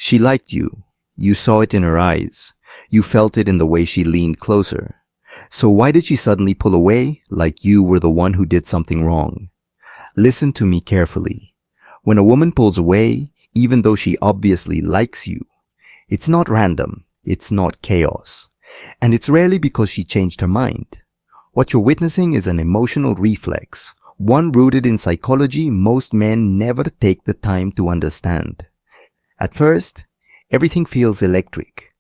She liked you. You saw it in her eyes. You felt it in the way she leaned closer. So why did she suddenly pull away like you were the one who did something wrong? Listen to me carefully. When a woman pulls away, even though she obviously likes you, it's not random. It's not chaos. And it's rarely because she changed her mind. What you're witnessing is an emotional reflex, one rooted in psychology most men never take the time to understand. At first, everything feels electric.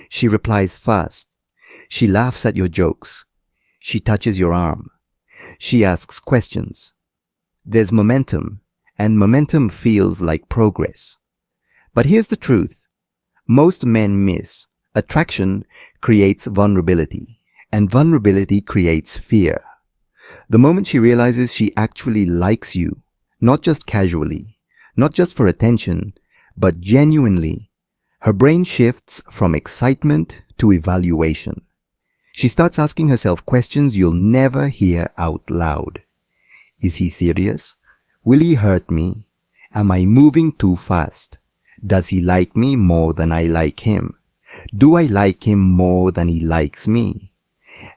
She replies fast. She laughs at your jokes. She touches your arm. She asks questions. There's momentum, and momentum feels like progress. But here's the truth. Most men miss. Attraction creates vulnerability, and vulnerability creates fear. The moment she realizes she actually likes you, not just casually, not just for attention, but genuinely, her brain shifts from excitement to evaluation. She starts asking herself questions you'll never hear out loud. Is he serious? Will he hurt me? Am I moving too fast? Does he like me more than I like him? Do I like him more than he likes me?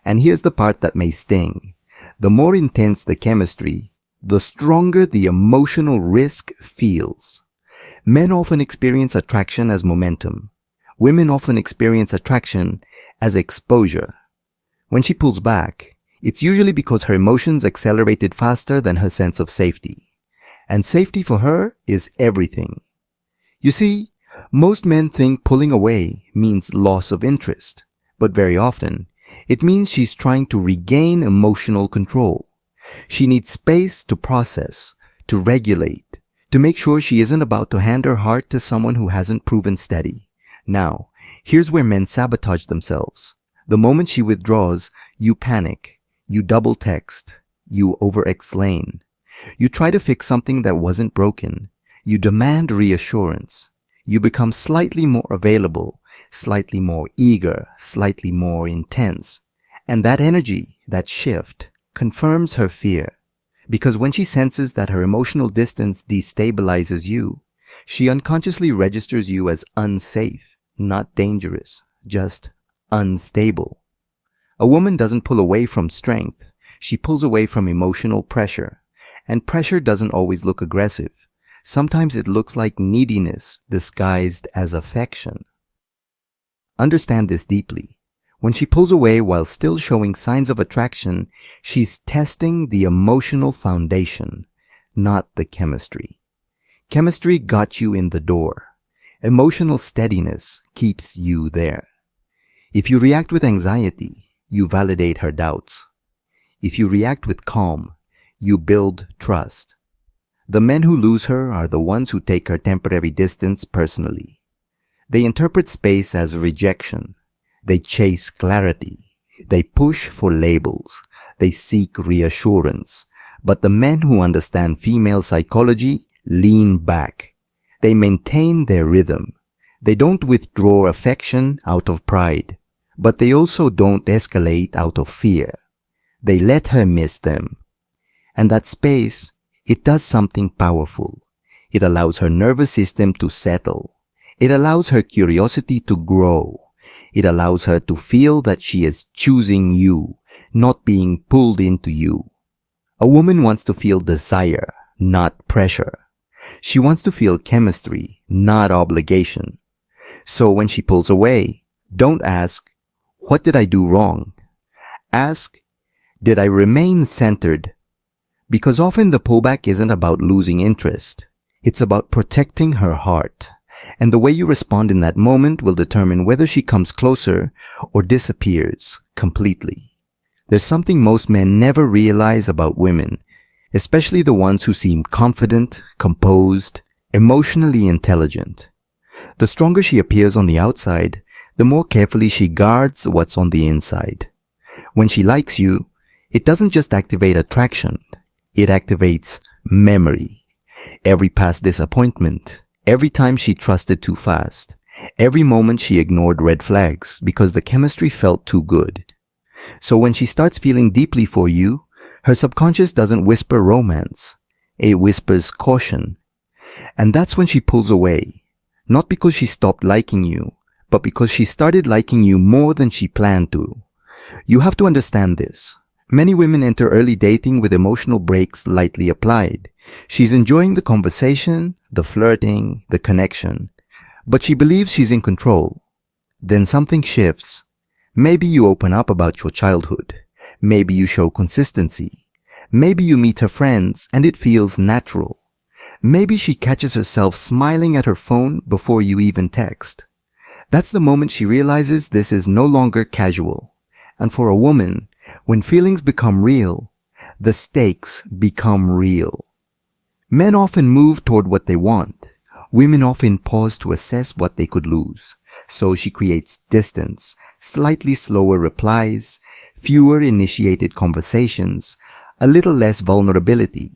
And here's the part that may sting. The more intense the chemistry, the stronger the emotional risk feels. Men often experience attraction as momentum. Women often experience attraction as exposure. When she pulls back, it's usually because her emotions accelerated faster than her sense of safety. And safety for her is everything. You see, most men think pulling away means loss of interest, but very often, it means she's trying to regain emotional control. She needs space to process, to regulate, to make sure she isn't about to hand her heart to someone who hasn't proven steady. Now, here's where men sabotage themselves. The moment she withdraws, you panic, you double text, you over-explain. You try to fix something that wasn't broken. You demand reassurance. You become slightly more available, slightly more eager, slightly more intense. And that energy, that shift, confirms her fear. Because when she senses that her emotional distance destabilizes you, she unconsciously registers you as unsafe, not dangerous, just unstable. A woman doesn't pull away from strength. She pulls away from emotional pressure. And pressure doesn't always look aggressive. Sometimes it looks like neediness disguised as affection. Understand this deeply. When she pulls away while still showing signs of attraction, she's testing the emotional foundation, not the chemistry. Chemistry got you in the door. Emotional steadiness keeps you there. If you react with anxiety, you validate her doubts. If you react with calm, you build trust. The men who lose her are the ones who take her temporary distance personally. They interpret space as rejection. They chase clarity. They push for labels. They seek reassurance. But the men who understand female psychology lean back. They maintain their rhythm. They don't withdraw affection out of pride, but they also don't escalate out of fear. They let her miss them. And that space, it does something powerful. It allows her nervous system to settle. It allows her curiosity to grow. It allows her to feel that she is choosing you, not being pulled into you. A woman wants to feel desire, not pressure. She wants to feel chemistry, not obligation. So when she pulls away, don't ask, "What did I do wrong?" Ask, "Did I remain centered?" Because often the pullback isn't about losing interest. It's about protecting her heart. And the way you respond in that moment will determine whether she comes closer or disappears completely. There's something most men never realize about women, especially the ones who seem confident, composed, emotionally intelligent. The stronger she appears on the outside, the more carefully she guards what's on the inside. When she likes you, it doesn't just activate attraction. It activates memory. Every past disappointment, every time she trusted too fast, every moment she ignored red flags because the chemistry felt too good. So when she starts feeling deeply for you, her subconscious doesn't whisper romance. It whispers caution. And that's when she pulls away. Not because she stopped liking you, but because she started liking you more than she planned to. You have to understand this. Many women enter early dating with emotional brakes lightly applied. She's enjoying the conversation, the flirting, the connection, but she believes she's in control. Then something shifts. Maybe you open up about your childhood. Maybe you show consistency. Maybe you meet her friends and it feels natural. Maybe she catches herself smiling at her phone before you even text. That's the moment she realizes this is no longer casual. And for a woman, when feelings become real, the stakes become real. Men often move toward what they want. Women often pause to assess what they could lose. So she creates distance, slightly slower replies, fewer initiated conversations, a little less vulnerability.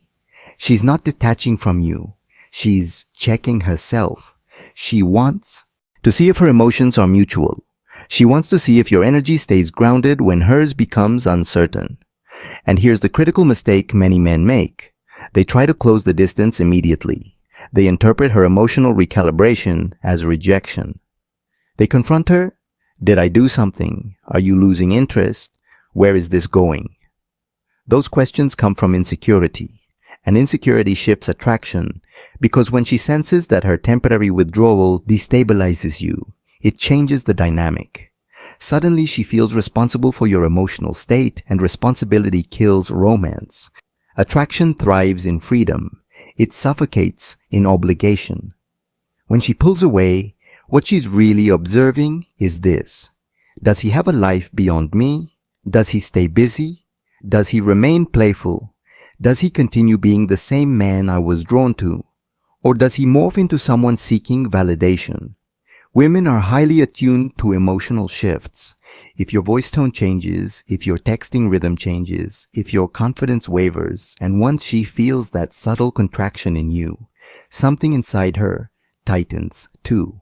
She's not detaching from you. She's checking herself. She wants to see if her emotions are mutual. She wants to see if your energy stays grounded when hers becomes uncertain. And here's the critical mistake many men make. They try to close the distance immediately. They interpret her emotional recalibration as rejection. They confront her. Did I do something? Are you losing interest? Where is this going? Those questions come from insecurity. And insecurity shifts attraction because when she senses that her temporary withdrawal destabilizes you, it changes the dynamic. Suddenly she feels responsible for your emotional state, and responsibility kills romance. Attraction thrives in freedom. It suffocates in obligation. When she pulls away, what she's really observing is this. Does he have a life beyond me? Does he stay busy? Does he remain playful? Does he continue being the same man I was drawn to? Or does he morph into someone seeking validation? Women are highly attuned to emotional shifts. If your voice tone changes, if your texting rhythm changes, if your confidence wavers, and once she feels that subtle contraction in you, something inside her tightens too.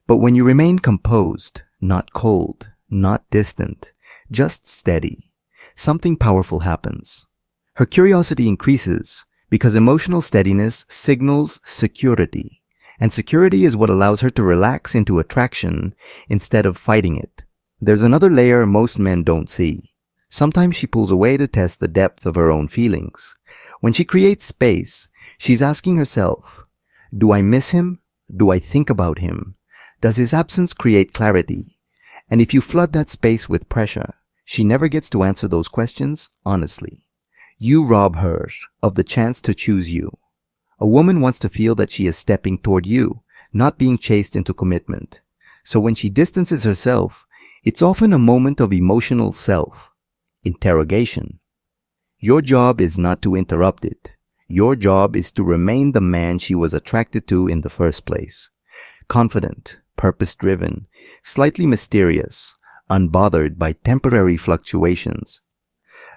But when you remain composed, not cold, not distant, just steady, something powerful happens. Her curiosity increases because emotional steadiness signals security. And security is what allows her to relax into attraction instead of fighting it. There's another layer most men don't see. Sometimes she pulls away to test the depth of her own feelings. When she creates space, she's asking herself, do I miss him? Do I think about him? Does his absence create clarity? And if you flood that space with pressure, she never gets to answer those questions honestly. You rob her of the chance to choose you. A woman wants to feel that she is stepping toward you, not being chased into commitment. So when she distances herself, it's often a moment of emotional self-interrogation. Your job is not to interrupt it. Your job is to remain the man she was attracted to in the first place. Confident, purpose-driven, slightly mysterious, unbothered by temporary fluctuations.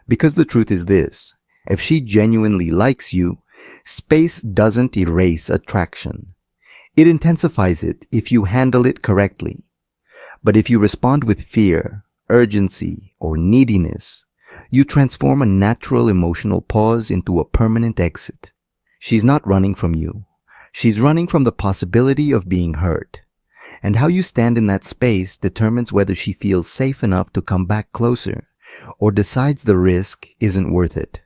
Because the truth is this, if she genuinely likes you, space doesn't erase attraction. It intensifies it if you handle it correctly. But if you respond with fear, urgency, or neediness, you transform a natural emotional pause into a permanent exit. She's not running from you. She's running from the possibility of being hurt. And how you stand in that space determines whether she feels safe enough to come back closer or decides the risk isn't worth it.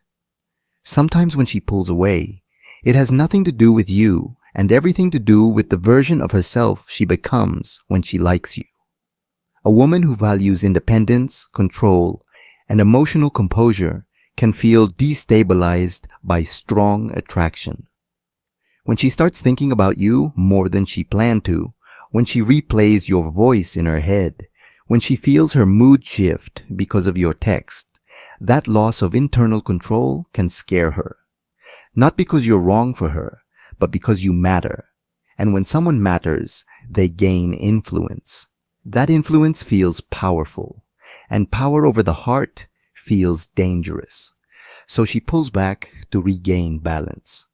Sometimes when she pulls away, it has nothing to do with you and everything to do with the version of herself she becomes when she likes you. A woman who values independence, control, and emotional composure can feel destabilized by strong attraction. When she starts thinking about you more than she planned to, when she replays your voice in her head, when she feels her mood shift because of your text, that loss of internal control can scare her. Not because you're wrong for her, but because you matter. And when someone matters, they gain influence. That influence feels powerful, and power over the heart feels dangerous. So she pulls back to regain balance.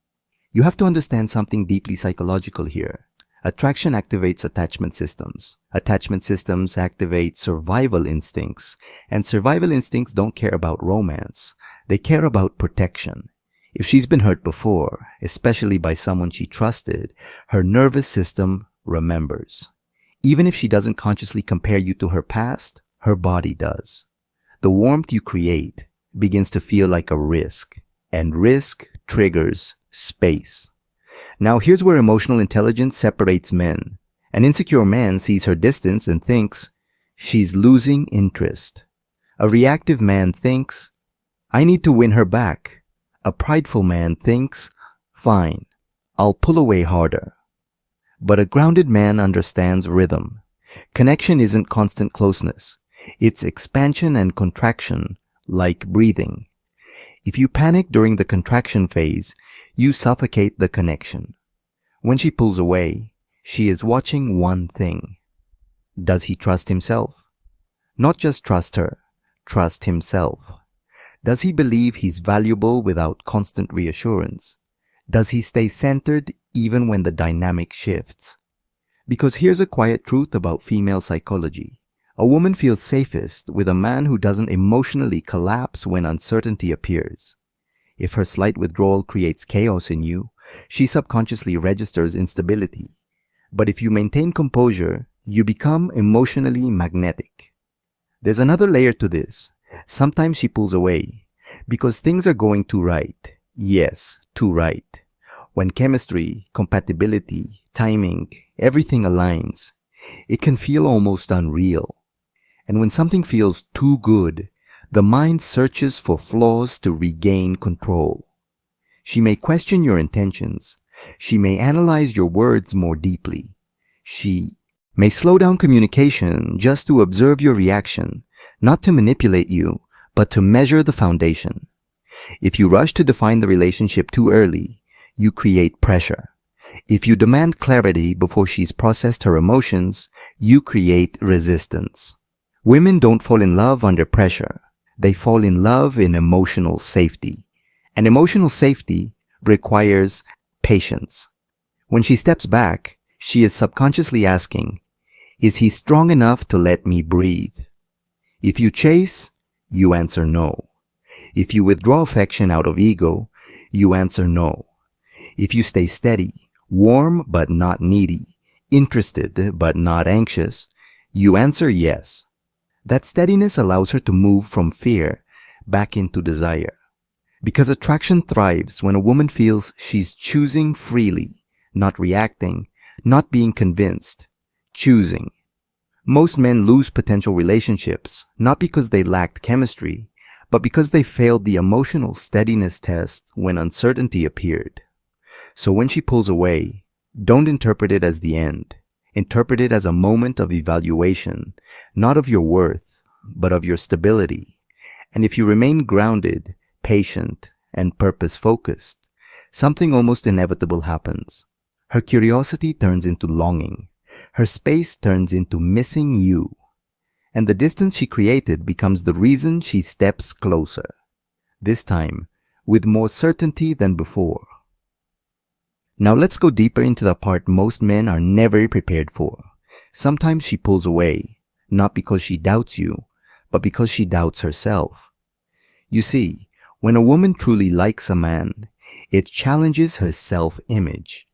You have to understand something deeply psychological here. Attraction activates attachment systems. Attachment systems activate survival instincts, and survival instincts don't care about romance. They care about protection. If she's been hurt before, especially by someone she trusted, her nervous system remembers. Even if she doesn't consciously compare you to her past, her body does. The warmth you create begins to feel like a risk, and risk triggers space. Now here's where emotional intelligence separates men. An insecure man sees her distance and thinks, she's losing interest. A reactive man thinks, I need to win her back. A prideful man thinks, fine, I'll pull away harder. But a grounded man understands rhythm. Connection isn't constant closeness. It's expansion and contraction, like breathing. If you panic during the contraction phase, you suffocate the connection. When she pulls away, she is watching one thing. Does he trust himself? Not just trust her, trust himself. Does he believe he's valuable without constant reassurance? Does he stay centered even when the dynamic shifts? Because here's a quiet truth about female psychology. A woman feels safest with a man who doesn't emotionally collapse when uncertainty appears. If her slight withdrawal creates chaos in you, she subconsciously registers instability. But if you maintain composure, you become emotionally magnetic. There's another layer to this. Sometimes she pulls away because things are going too right. Yes, too right. When chemistry, compatibility, timing, everything aligns, it can feel almost unreal. And when something feels too good, the mind searches for flaws to regain control. She may question your intentions. She may analyze your words more deeply. She may slow down communication just to observe your reaction, not to manipulate you, but to measure the foundation. If you rush to define the relationship too early, you create pressure. If you demand clarity before she's processed her emotions, you create resistance. Women don't fall in love under pressure. They fall in love in emotional safety. And emotional safety requires patience. When she steps back, she is subconsciously asking, is he strong enough to let me breathe? If you chase, you answer no. If you withdraw affection out of ego, you answer no. If you stay steady, warm but not needy, interested but not anxious, you answer yes. That steadiness allows her to move from fear back into desire. Because attraction thrives when a woman feels she's choosing freely, not reacting, not being convinced, choosing. Most men lose potential relationships, not because they lacked chemistry, but because they failed the emotional steadiness test when uncertainty appeared. So when she pulls away, don't interpret it as the end. Interpret it as a moment of evaluation, not of your worth, but of your stability. And if you remain grounded, patient, and purpose-focused, something almost inevitable happens. Her curiosity turns into longing. Her space turns into missing you. And the distance she created becomes the reason she steps closer. This time, with more certainty than before. Now let's go deeper into the part most men are never prepared for. Sometimes she pulls away, not because she doubts you, but because she doubts herself. You see, when a woman truly likes a man, it challenges her self-image.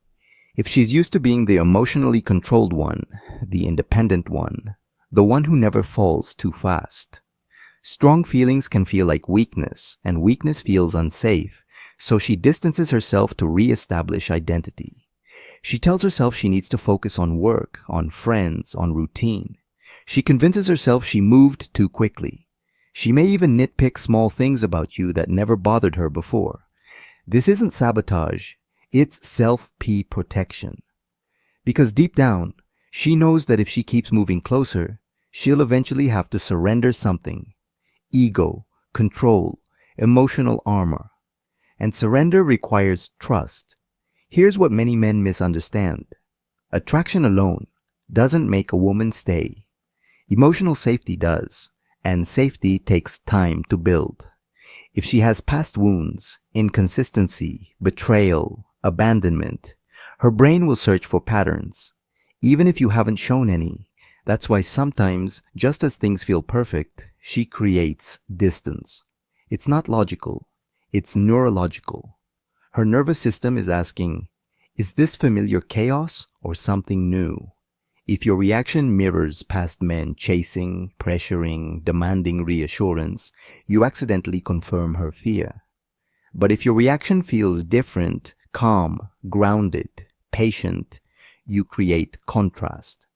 If she's used to being the emotionally controlled one, the independent one, the one who never falls too fast, strong feelings can feel like weakness, and weakness feels unsafe. So she distances herself to re-establish identity. She tells herself she needs to focus on work, on friends, on routine. She convinces herself she moved too quickly. She may even nitpick small things about you that never bothered her before. This isn't sabotage, it's self-protection. Because deep down, she knows that if she keeps moving closer, she'll eventually have to surrender something. Ego, control, emotional armor. And surrender requires trust. Here's what many men misunderstand. Attraction alone doesn't make a woman stay. Emotional safety does, and safety takes time to build. If she has past wounds, inconsistency, betrayal, abandonment, her brain will search for patterns, even if you haven't shown any. That's why sometimes, just as things feel perfect, she creates distance. It's not logical. It's neurological. Her nervous system is asking, is this familiar chaos or something new. If your reaction mirrors past men chasing, pressuring, demanding reassurance, you accidentally confirm her fear. But if your reaction feels different, calm, grounded, patient, you create contrast.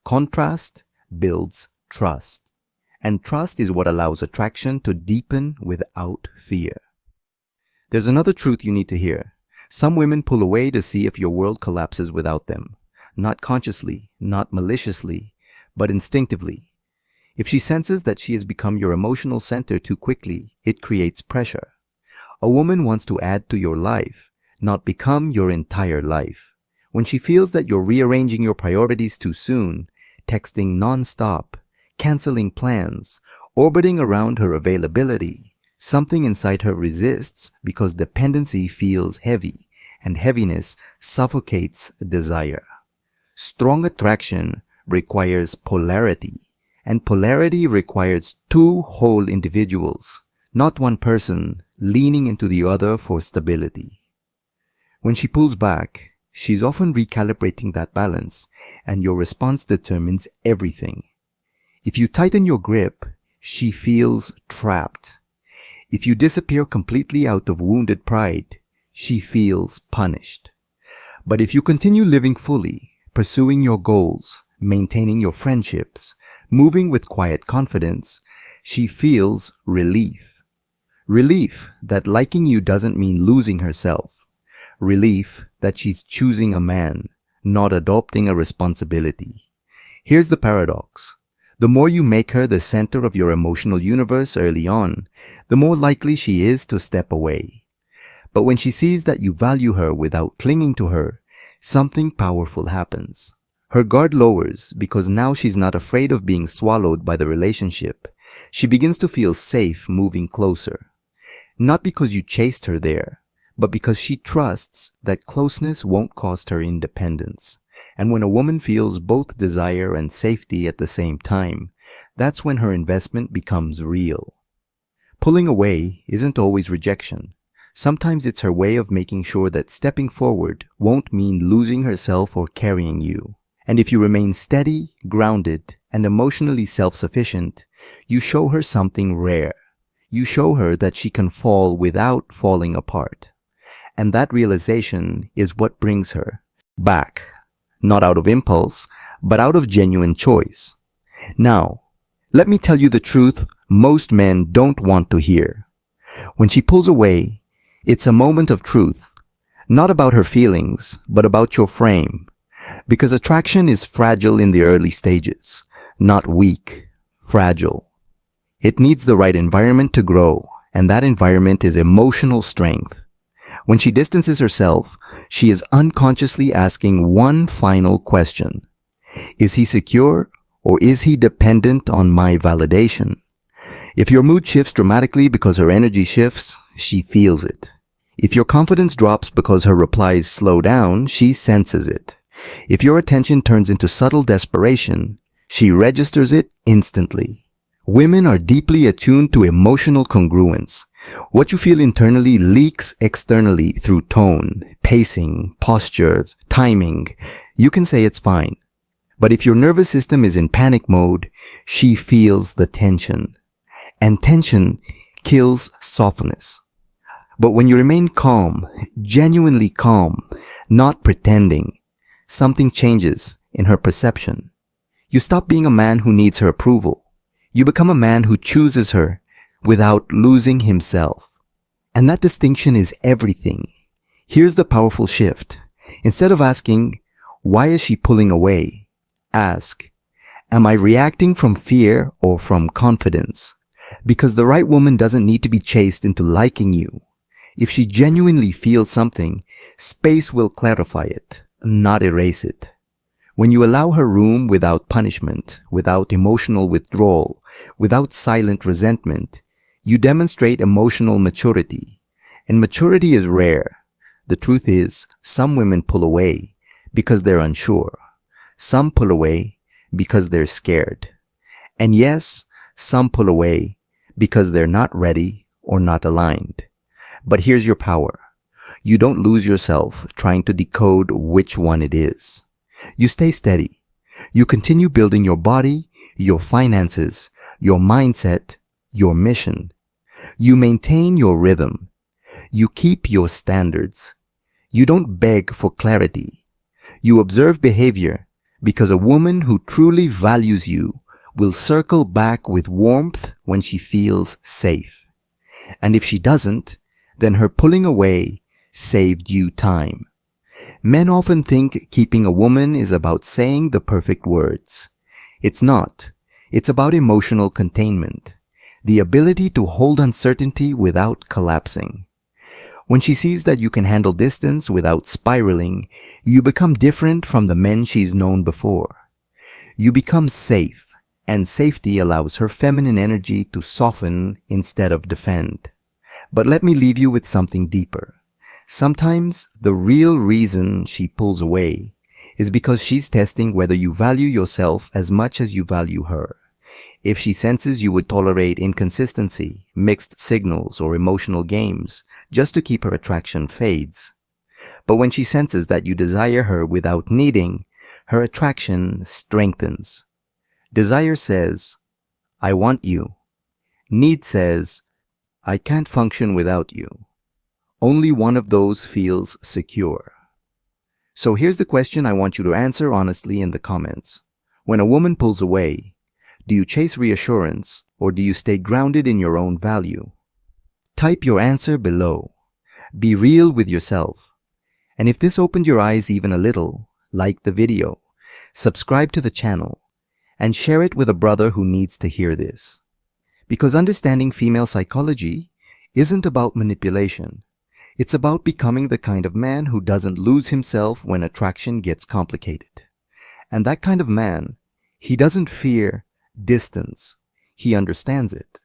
Contrast builds trust. And trust is what allows attraction to deepen without fear. There's another truth you need to hear. Some women pull away to see if your world collapses without them. Not consciously, not maliciously, but instinctively. If she senses that she has become your emotional center too quickly, it creates pressure. A woman wants to add to your life, not become your entire life. When she feels that you're rearranging your priorities too soon, texting non-stop, canceling plans, orbiting around her availability, something inside her resists because dependency feels heavy, and heaviness suffocates desire. Strong attraction requires polarity, and polarity requires two whole individuals, not one person leaning into the other for stability. When she pulls back, she's often recalibrating that balance, and your response determines everything. If you tighten your grip, she feels trapped. If you disappear completely out of wounded pride, she feels punished. But if you continue living fully, pursuing your goals, maintaining your friendships, moving with quiet confidence, she feels relief. Relief that liking you doesn't mean losing herself. Relief that she's choosing a man, not adopting a responsibility. Here's the paradox. The more you make her the center of your emotional universe early on, the more likely she is to step away. But when she sees that you value her without clinging to her, something powerful happens. Her guard lowers because now she's not afraid of being swallowed by the relationship. She begins to feel safe moving closer. Not because you chased her there, but because she trusts that closeness won't cost her independence. And when a woman feels both desire and safety at the same time, that's when her investment becomes real. Pulling away isn't always rejection. Sometimes it's her way of making sure that stepping forward won't mean losing herself or carrying you. And if you remain steady, grounded, and emotionally self-sufficient, you show her something rare. You show her that she can fall without falling apart. And that realization is what brings her back. Not out of impulse, but out of genuine choice. Now, let me tell you the truth most men don't want to hear. When she pulls away, it's a moment of truth. Not about her feelings, but about your frame. Because attraction is fragile in the early stages. Not weak, fragile. It needs the right environment to grow, and that environment is emotional strength. When she distances herself, she is unconsciously asking one final question. Is he secure, or is he dependent on my validation? If your mood shifts dramatically because her energy shifts, she feels it. If your confidence drops because her replies slow down, she senses it. If your attention turns into subtle desperation, she registers it instantly. Women are deeply attuned to emotional congruence. What you feel internally leaks externally through tone, pacing, postures, timing. You can say it's fine. But if your nervous system is in panic mode, she feels the tension. And tension kills softness. But when you remain calm, genuinely calm, not pretending, something changes in her perception. You stop being a man who needs her approval. You become a man who chooses her without losing himself. And that distinction is everything. Here's the powerful shift. Instead of asking, why is she pulling away? Ask, am I reacting from fear or from confidence? Because the right woman doesn't need to be chased into liking you. If she genuinely feels something, space will clarify it, not erase it. When you allow her room without punishment, without emotional withdrawal, without silent resentment, you demonstrate emotional maturity. And maturity is rare. The truth is, some women pull away because they're unsure. Some pull away because they're scared. And yes, some pull away because they're not ready or not aligned. But here's your power. You don't lose yourself trying to decode which one it is. You stay steady. You continue building your body, your finances, your mindset, your mission. You maintain your rhythm. You keep your standards. You don't beg for clarity. You observe behavior because a woman who truly values you will circle back with warmth when she feels safe. And if she doesn't, then her pulling away saved you time. Men often think keeping a woman is about saying the perfect words. It's not. It's about emotional containment, the ability to hold uncertainty without collapsing. When she sees that you can handle distance without spiraling, you become different from the men she's known before. You become safe, and safety allows her feminine energy to soften instead of defend. But let me leave you with something deeper. Sometimes the real reason she pulls away is because she's testing whether you value yourself as much as you value her. If she senses you would tolerate inconsistency, mixed signals, or emotional games just to keep her attraction fades. But when she senses that you desire her without needing, her attraction strengthens. Desire says, I want you. Need says, I can't function without you. Only one of those feels secure. So here's the question I want you to answer honestly in the comments. When a woman pulls away, do you chase reassurance or do you stay grounded in your own value? Type your answer below. Be real with yourself. And if this opened your eyes even a little, like the video, subscribe to the channel, and share it with a brother who needs to hear this. Because understanding female psychology isn't about manipulation. It's about becoming the kind of man who doesn't lose himself when attraction gets complicated. And that kind of man, he doesn't fear distance. He understands it.